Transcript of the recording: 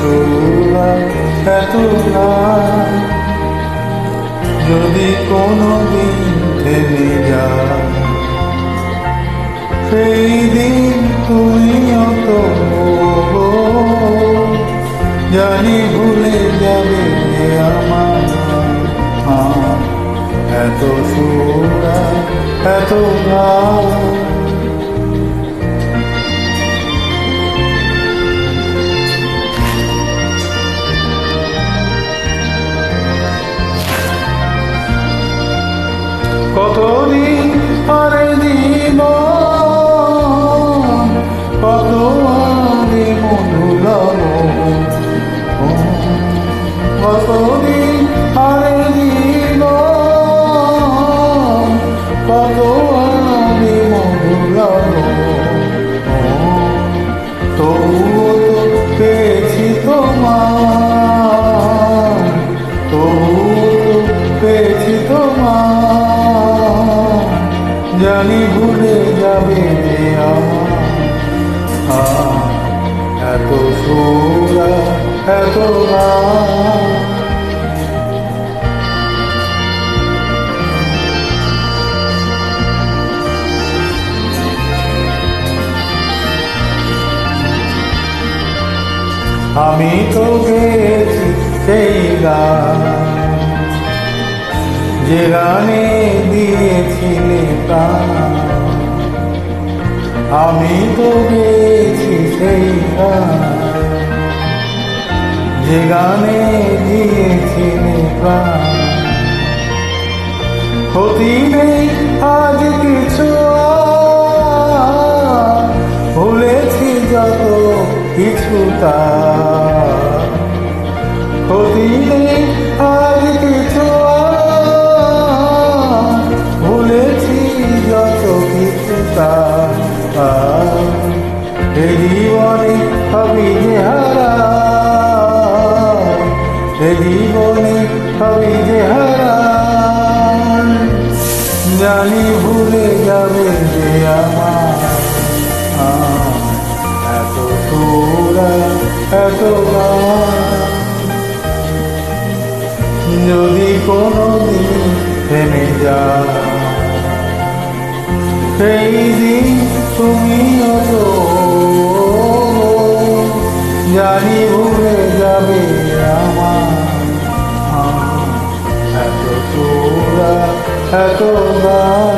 সুরা এত গান যদি কোনোদিন থেমে যায়, সেই দিন তুমি অত জানি ভুলে যাবে আমার এত সুরা এত গান। কতদিন আরে জীবন, কত আরে মধুরম, কতদিন আরে জীবন, কত আরে মধুরম, তবুও তো পেয়েছি তোমার, তবুও তো পেয়েছি তোমার, জানি ভুলে যাবে আমার এত সুরা এত গান। আমি তো গেছি সেই গান যে গানে দিয়েছিলে প্রাণ, আমি তো গেছি সেই গান যে গানে দিয়েছিলে প্রাণ। ক্ষতি নেই আজ কিছু, ভুলেছি যত কিছু তার, ক্ষতি নেই আজ কিছু, ভুলেছি যত কিছু তার। এ জীবনে হবি যে হারায়, এ জীবনে হবি যে হারায়, জানি ভুলে যাবে যে আমার এত সুরা এত গান। যদি কোনোদিন থেমে যায়, সেই দিন তুমি অত জানি ভুলে যাবে আমার এত সুরা এত গান।